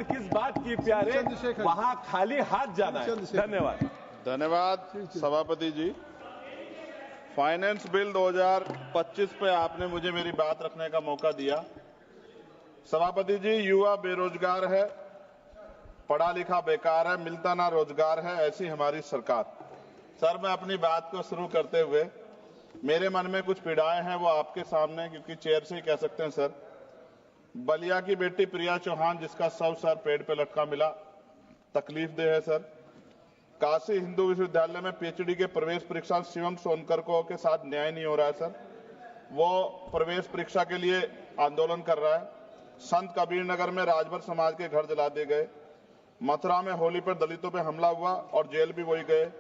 किस बात की प्यारे, वहां खाली हाथ जाना है। धन्यवाद। धन्यवाद सभापति जी। फाइनेंस बिल 2025 पे आपने मुझे मेरी बात रखने का मौका दिया। सभापति जी, युवा बेरोजगार है, पढ़ा लिखा बेकार है, मिलता ना रोजगार है, ऐसी हमारी सरकार। सर, मैं अपनी बात को शुरू करते हुए मेरे मन में कुछ पीड़ाएं हैं, वो आपके सामने क्योंकि चेयर से ही कह सकते हैं। सर, बलिया की बेटी प्रिया चौहान जिसका शव सर पेड़ पे लटका मिला, तकलीफ दे है। सर, काशी हिंदू विश्वविद्यालय में पीएचडी के प्रवेश परीक्षा शिवम सोनकर को के साथ न्याय नहीं हो रहा है। सर, वो प्रवेश परीक्षा के लिए आंदोलन कर रहा है। संत कबीर नगर में राजभर समाज के घर जला दिए गए। मथुरा में होली पर दलितों पे हमला हुआ और जेल भी वही गए।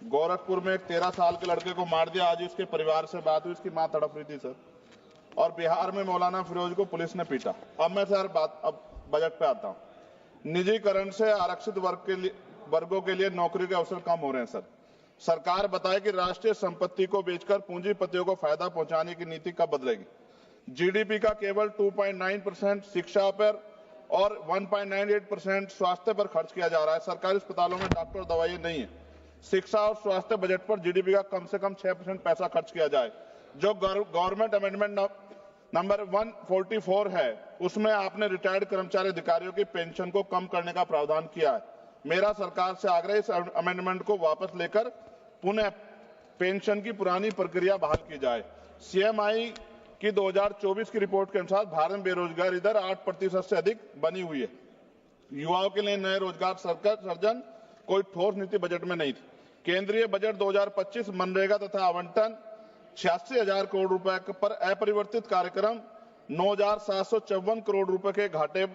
गोरखपुर में एक 13 साल के लड़के को मार दिया। आज उसके परिवार से बात हुई, उसकी मां तड़प रही थी। सर, और बिहार में मौलाना फिरोज को पुलिस ने पीटा। अब मैं सर अब बजट पे आता हूं। निजीकरण से आरक्षित वर्गों के लिए नौकरी के अवसर कम हो रहे हैं। सर, सरकार बताए कि राष्ट्रीय संपत्ति को बेचकर पूंजीपतियों को फायदा पहुंचाने की नीति कब बदलेगी। जीडीपी का केवल 2.9% शिक्षा पर और 1.98% स्वास्थ्य पर खर्च किया जा रहा है। सरकारी अस्पतालों में डॉक्टर और दवाइयां नहीं है। शिक्षा और स्वास्थ्य बजट पर जीडीपी का कम से कम 6% पैसा खर्च किया जाए। जो गवर्नमेंट अमेंडमेंट नंबर 144 है, उसमें आपने रिटायर्ड कर्मचारी अधिकारियों की पेंशन को कम करने का प्रावधान किया है। मेरा सरकार से आग्रह, इस अमेंडमेंट को वापस लेकर पुनः पेंशन की पुरानी प्रक्रिया बहाल की जाए। सीएमआई की 2024 की रिपोर्ट के अनुसार भारत में बेरोजगारी दर 8% से अधिक बनी हुई है। युवाओं के लिए नए रोजगार सृजन कोई ठोस नीति बजट में नहीं थी। केंद्रीय बजट 2025 मनरेगा तथा आवंटन 86,000 करोड़ रुपए पर अपरिवर्तित कार्यक्रम 9,754 करोड़ रुपए के घाटे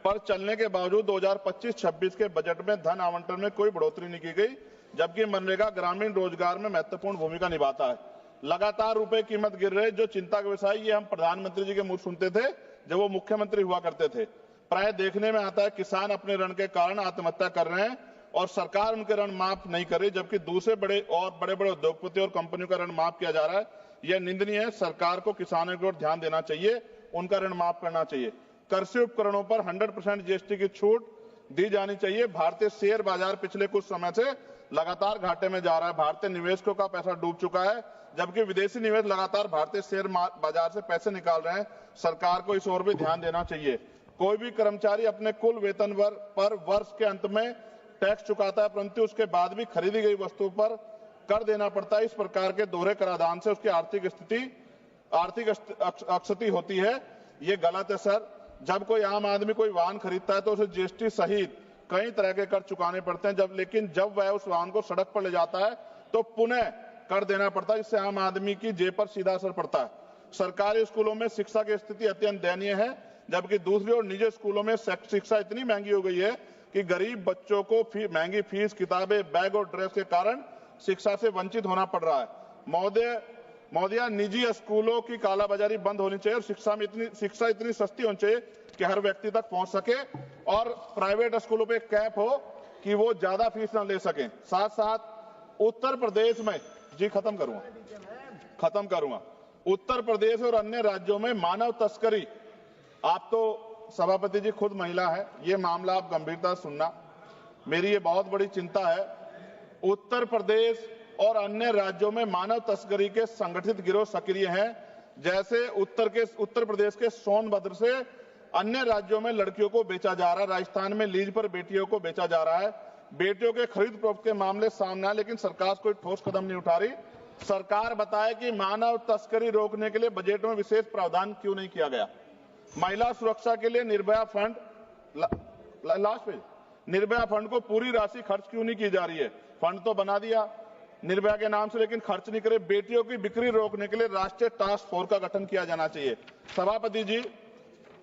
पर चलने के बावजूद 2025-26 के बजट में धन आवंटन में कोई बढ़ोतरी नहीं की गई, जबकि मनरेगा ग्रामीण रोजगार में महत्वपूर्ण भूमिका निभाता है। लगातार रुपए कीमत गिर रही, जो चिंता का विषय, ये हम प्रधानमंत्री जी के मुंह सुनते थे जब वो मुख्यमंत्री हुआ करते थे। प्राय देखने में आता है किसान अपने ऋण के कारण आत्महत्या कर रहे हैं और सरकार उनके ऋण माफ नहीं कर रही, जबकि दूसरे बड़े बड़े उद्योगपति और कंपनियों का ऋण माफ किया जा रहा है। यह निंदनीय है। सरकार को किसानों की ओर ध्यान देना चाहिए, उनका ऋण माफ करना चाहिए। कृषि उपकरणों पर 100% जीएसटी की छूट दी जानी चाहिए। भारतीय शेयर बाजार पिछले कुछ समय से लगातार घाटे में जा रहा है। भारतीय निवेशकों का पैसा डूब चुका है, जबकि विदेशी निवेश लगातार भारतीय शेयर बाजार से पैसे निकाल रहे हैं। सरकार को इस ओर भी ध्यान देना चाहिए। कोई भी कर्मचारी अपने कुल वेतन पर वर्ष के अंत में टैक्स चुकाता है, परंतु उसके बाद भी खरीदी गई वस्तु पर कर देना पड़ता है। इस प्रकार के दोहरे कराधान से उसकी आर्थिक अक्षति होती है। ये गलत है। सर, जब कोई आम आदमी कोई वाहन खरीदता है तो उसे जीएसटी सहित कई तरह के कर चुकाने पड़ते हैं, लेकिन जब वह उस वाहन को सड़क पर ले जाता है तो पुनः कर देना पड़ता है, जिससे आम आदमी की जेब पर सीधा असर पड़ता है। सरकारी स्कूलों में शिक्षा की स्थिति अत्यंत दयनीय है, जबकि दूसरी ओर निजी स्कूलों में शिक्षा इतनी महंगी हो गई है कि गरीब बच्चों को महंगी फीस, किताबें, बैग और ड्रेस के कारण शिक्षा से वंचित होना पड़ रहा है। महोदया, निजी स्कूलों की कालाबाजारी बंद होनी चाहिए और शिक्षा इतनी सस्ती होनी चाहिए कि हर व्यक्ति तक पहुंच सके, और प्राइवेट स्कूलों पे कैप हो कि वो ज्यादा फीस न ले सकें। साथ साथ उत्तर प्रदेश में, जी खत्म करूंगा, उत्तर प्रदेश और अन्य राज्यों में मानव तस्करी, आप तो सभापति जी खुद महिला है, ये मामला आप गंभीरता से सुनना, मेरी ये बहुत बड़ी चिंता है। उत्तर प्रदेश और अन्य राज्यों में मानव तस्करी के संगठित गिरोह सक्रिय हैं। जैसे उत्तर प्रदेश के सोनभद्र से अन्य राज्यों में लड़कियों को बेचा जा रहा है। राजस्थान में लीज पर बेटियों को बेचा जा रहा है। बेटियों के खरीद फरोख्त के मामले सामने आए, लेकिन सरकार कोई ठोस कदम नहीं उठा रही। सरकार बताए कि मानव तस्करी रोकने के लिए बजट में विशेष प्रावधान क्यों नहीं किया गया। महिला सुरक्षा के लिए Nirbhaya fund, last page, Nirbhaya fund को पूरी राशि खर्च क्यों नहीं की जा रही है। फंड तो बना दिया निर्भया के नाम से, लेकिन खर्च नहीं करे। बेटियों की बिक्री रोकने के लिए राष्ट्रीय टास्क फोर्स का गठन किया जाना चाहिए। सभापति जी,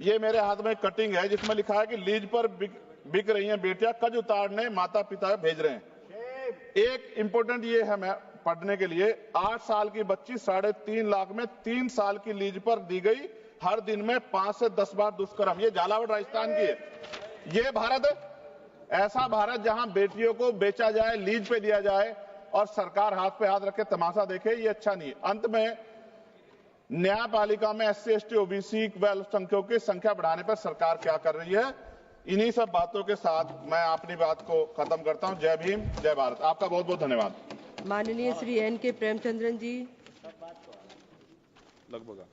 ये मेरे हाथ में कटिंग है जिसमें लिखा है कि लीज पर बिक रही हैं बेटियां, कर्ज उतारने माता पिता भेज रहे हैं। एक इंपोर्टेंट ये है मैं पढ़ने के लिए, 8 साल की बच्ची 3.5 लाख में 3 साल की लीज पर दी गई, हर दिन में 5 से 10 बार दुष्कर्म। ये झालावाड़ राजस्थान की है। ये भारत है, ऐसा भारत जहां बेटियों को बेचा जाए, लीज पे दिया जाए और सरकार हाथ पे हाथ रखे तमाशा देखे, ये अच्छा नहीं है। अंत में न्यायपालिका में SC, ST, OBC व अल्पसंख्यकों की संख्या बढ़ाने पर सरकार क्या कर रही है। इन्हीं सब बातों के साथ मैं अपनी बात को खत्म करता हूं। जय भीम, जय भारत। आपका बहुत बहुत धन्यवाद। माननीय श्री N.K. प्रेमचंद्रन जी। लगभग